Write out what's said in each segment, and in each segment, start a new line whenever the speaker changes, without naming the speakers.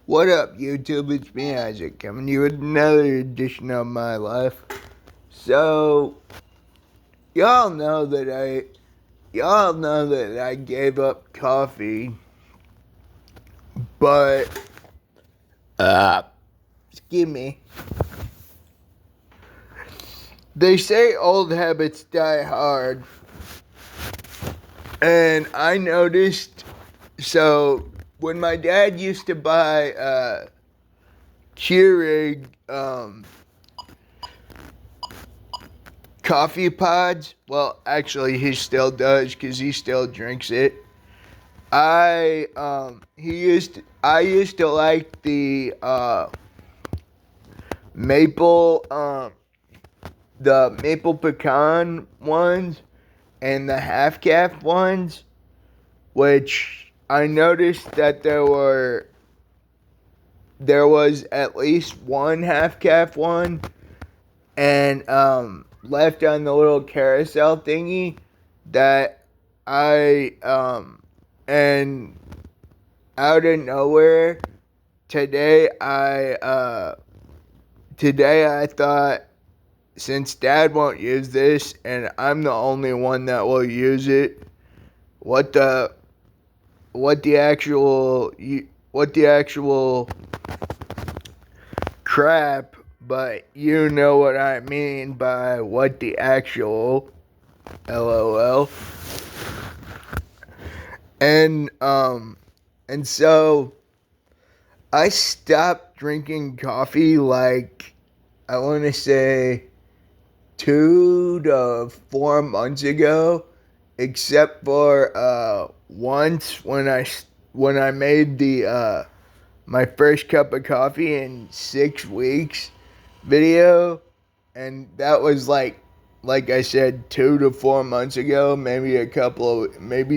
What up, YouTube? It's me, Isaac, coming to you with another edition of my life. So, y'all know that I gave up coffee, but excuse me. They say old habits die hard, and I noticed. So, when my dad used to buy Keurig coffee pods. Well, actually, he still does because he still drinks it. I used to like the maple the maple pecan ones and the half calf ones, which I noticed that there was at least one half calf one and left on the little carousel thingy that and out of nowhere today I thought, since Dad won't use this and I'm the only one that will use it, what the actual crap, but you know what I mean by what the actual LOL. And so I stopped drinking coffee like, I want to say 2 to 4 months ago, except for once when I made the my first cup of coffee in 6 weeks video, and that was like I said 2 to 4 months ago, maybe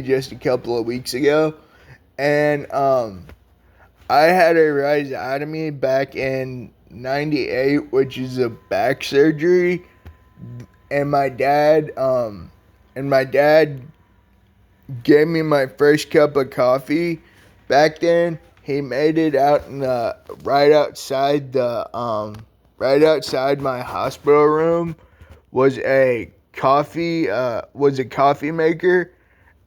just a couple of weeks ago. And I had a rhizotomy back in 98, which is a back surgery, and my dad gave me my first cup of coffee. Back then, he made it out in the right outside my hospital room was a coffee maker.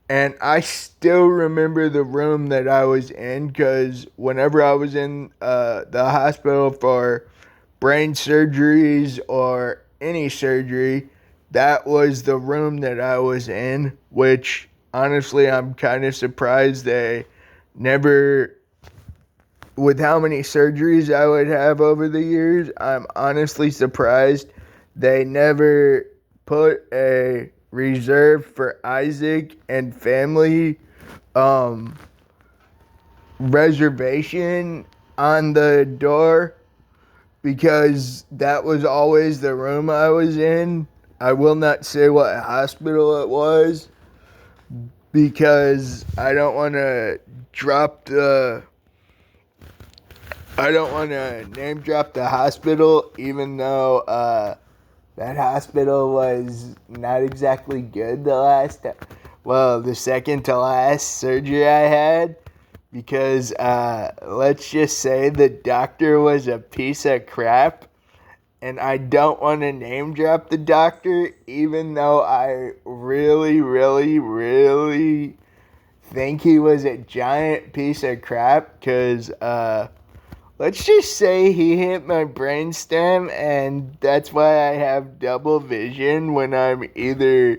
And I still remember the room that I was in, because whenever I was in the hospital for brain surgeries or any surgery, that was the room that I was in, which honestly I'm kind of surprised they never, with how many surgeries I would have over the years, I'm honestly surprised they never put a reserved for Isaac and family reservation on the door, because that was always the room I was in. I will not say what hospital it was, because I don't want to name drop the hospital, even though that hospital was not exactly good the second to last surgery I had, because let's just say the doctor was a piece of crap. And I don't want to name drop the doctor, even though I really, really, really think he was a giant piece of crap, because let's just say he hit my brainstem, and that's why I have double vision when I'm either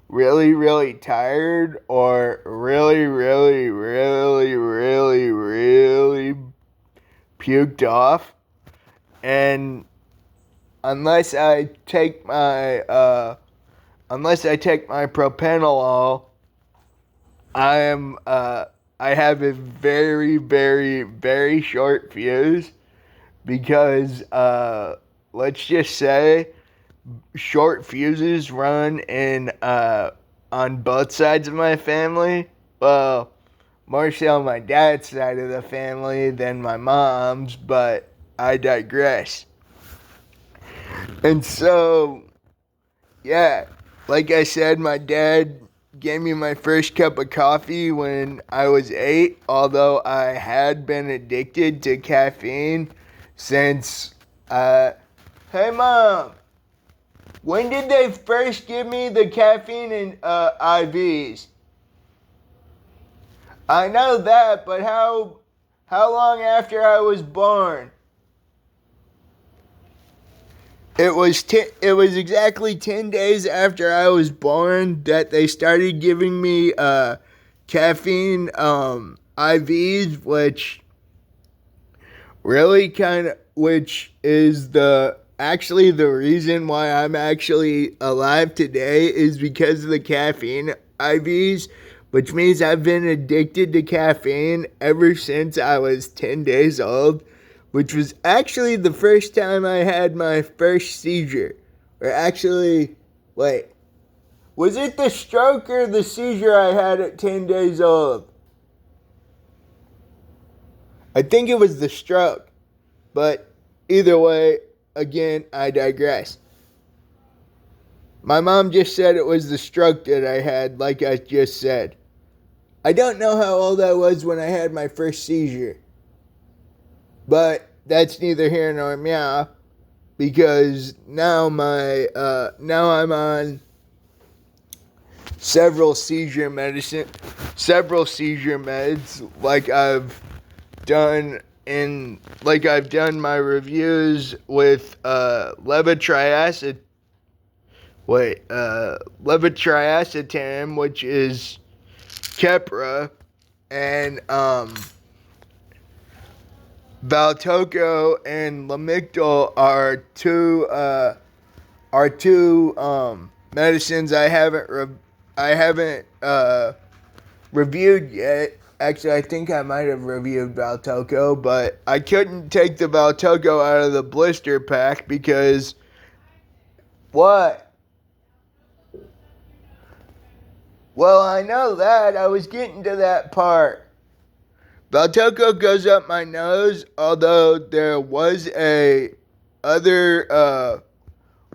really, really tired or really, really, really, really, really puked off. And unless I take my propanolol, I have a very, very, very short fuse, because let's just say short fuses run in on both sides of my family. Well, more so on my dad's side of the family than my mom's, but I digress. And so, yeah, like I said, my dad gave me my first cup of coffee when I was 8, although I had been addicted to caffeine since, hey Mom, when did they first give me the caffeine in IVs? I know that, but how long after I was born? It was exactly 10 days after I was born that they started giving me caffeine IVs, which is actually the reason why I'm actually alive today is because of the caffeine IVs, which means I've been addicted to caffeine ever since I was 10 days old, which was actually the first time I had my first seizure. Or actually, wait, was it the stroke or the seizure I had at 10 days old? I think it was the stroke, but either way, again, I digress. My mom just said it was the stroke that I had, like I just said. I don't know how old I was when I had my first seizure, but that's neither here nor there, because now I'm on several seizure meds, like I've done my reviews with levetiracetam, which is Keppra, and Valtoco and Lamictal are two medicines I haven't reviewed yet. Actually, I think I might have reviewed Valtoco, but I couldn't take the Valtoco out of the blister pack because what? Well, I know that. I was getting to that part. Valtoco goes up my nose, although there was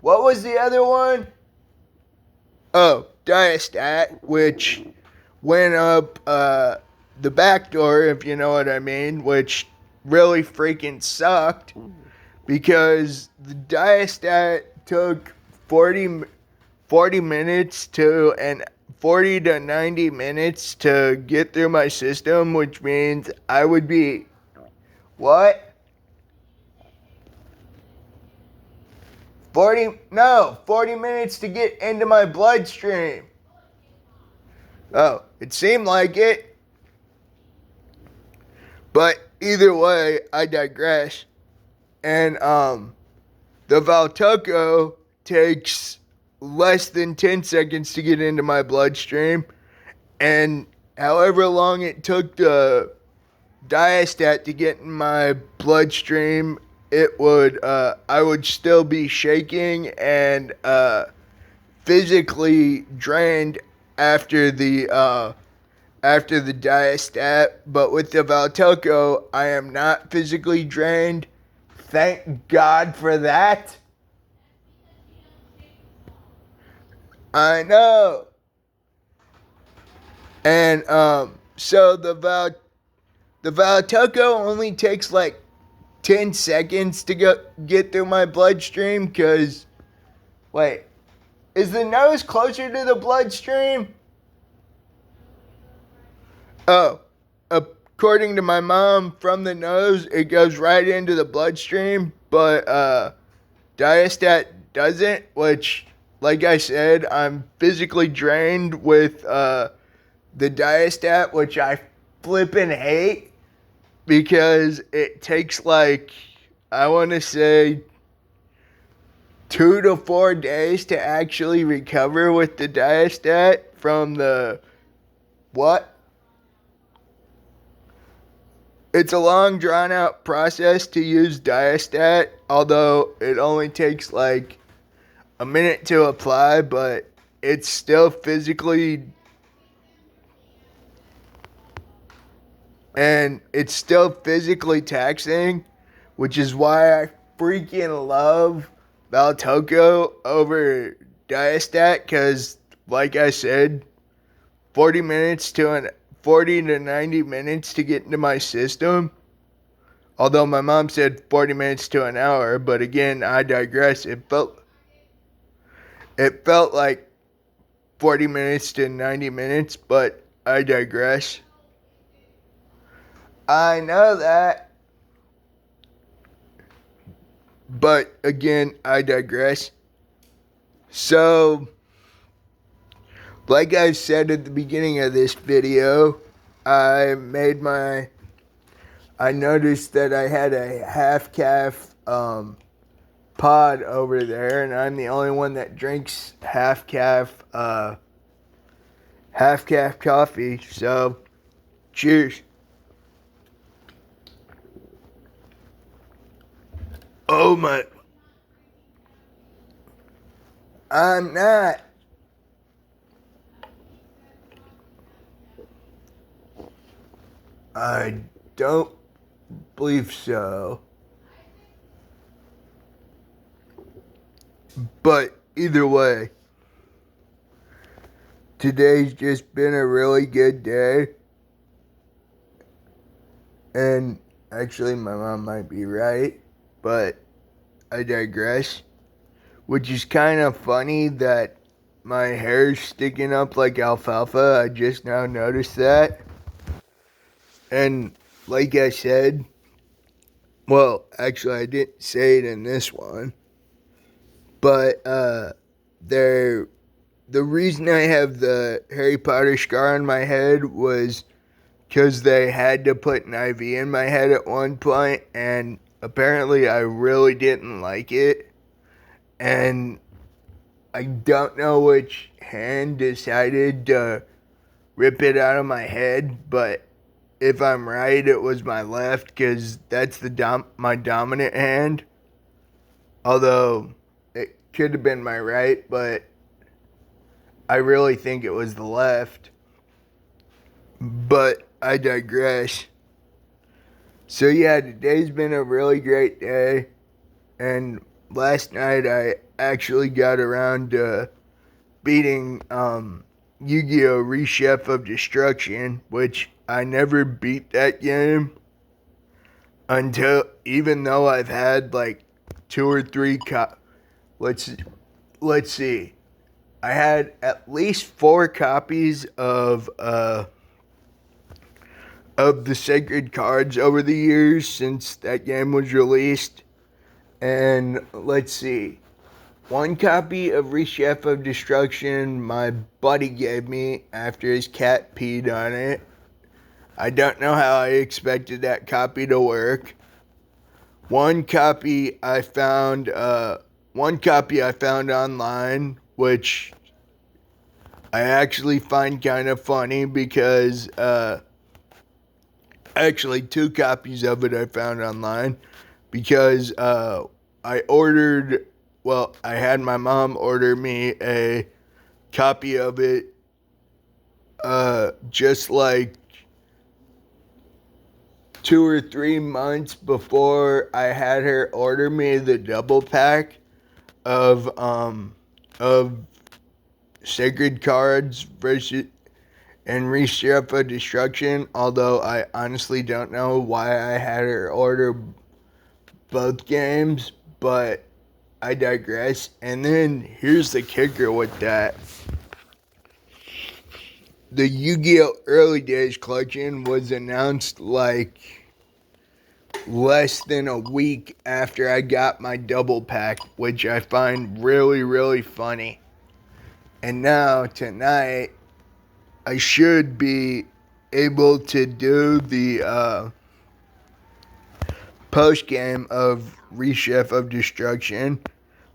what was the other one? Oh, Diastat, which went up the back door, if you know what I mean, which really freaking sucked because the Diastat took 40 minutes to 90 minutes to get through my system, which means I would be, what? 40 minutes to get into my bloodstream. Oh, it seemed like it. But either way, I digress. And the Valtoco takes less than 10 seconds to get into my bloodstream, and however long it took the Diastat to get in my bloodstream, I would still be shaking and physically drained after the Diastat. But with the Valtoco, I am not physically drained. Thank God for that. I know. And so the Valtoco only takes like 10 seconds to get through my bloodstream, because wait, is the nose closer to the bloodstream? Oh, according to my mom, from the nose it goes right into the bloodstream, but Diastat doesn't, which, like I said, I'm physically drained with the Diastat, which I flippin' hate because it takes like, I want to say 2 to 4 days to actually recover with the Diastat from the what? It's a long drawn out process to use Diastat, although it only takes like a minute to apply, but it's still physically taxing, which is why I freaking love Valtoco over Diastat, because like I said, 40 to 90 minutes to get into my system. Although my mom said 40 minutes to an hour, but again, I digress. It felt like 40 minutes to 90 minutes, but I digress. I know that. But again, I digress. So, like I said at the beginning of this video, I noticed that I had a half-calf pod over there, and I'm the only one that drinks half-calf coffee. So, cheers. Oh my. I'm not. I don't believe so. But either way, today's just been a really good day. And actually, my mom might be right, but I digress. Which is kind of funny that my hair's sticking up like alfalfa. I just now noticed that. And like I said, well, actually I didn't say it in this one, but the reason I have the Harry Potter scar on my head was because they had to put an IV in my head at one point, and apparently I really didn't like it. And I don't know which hand decided to rip it out of my head, but if I'm right, it was my left, because that's my dominant hand. Although, it could have been my right, but I really think it was the left. But I digress. So yeah, today's been a really great day. And last night I actually got around to beating Yu-Gi-Oh! Rechef of Destruction, which I never beat that game even though I've had like 2 or 3 let's see. I had at least 4 copies of the Sacred Cards over the years since that game was released. And let's see. 1 copy of Rechef of Destruction my buddy gave me after his cat peed on it. I don't know how I expected that copy to work. 1 copy I found online, which I actually find kind of funny because actually 2 copies of it I found online because I had my mom order me a copy of it just like 2 or 3 months before I had her order me the double pack of Sacred Cards versus and Rechef of Destruction, although I honestly don't know why I had her order both games, but I digress. And then here's the kicker with that. The Yu-Gi-Oh! Early Days collection was announced like less than a week after I got my double pack, which I find really, really funny. And now, tonight, I should be able to do the post-game of Rechef of Destruction,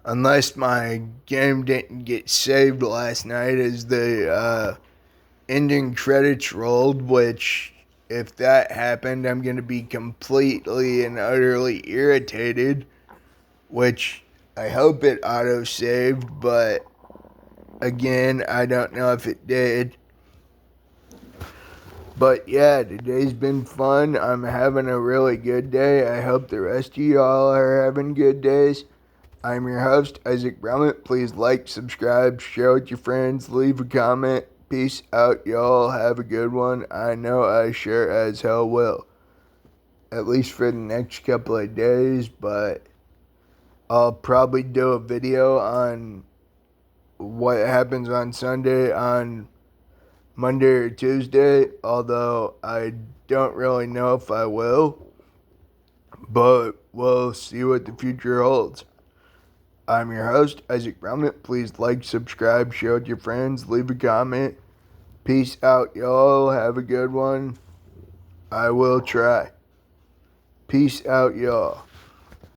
unless my game didn't get saved last night as the ending credits rolled, which, if that happened, I'm going to be completely and utterly irritated, which I hope it auto-saved, but again, I don't know if it did. But yeah, today's been fun. I'm having a really good day. I hope the rest of y'all are having good days. I'm your host, Isaac Brummett. Please like, subscribe, share with your friends, leave a comment. Peace out, y'all. Have a good one. I know I sure as hell will. At least for the next couple of days, but I'll probably do a video on what happens on Sunday on Monday or Tuesday, although I don't really know if I will, but we'll see what the future holds. I'm your host, Isaac Brummet. Please like, subscribe, share with your friends, leave a comment. Peace out, y'all. Have a good one. I will try. Peace out, y'all.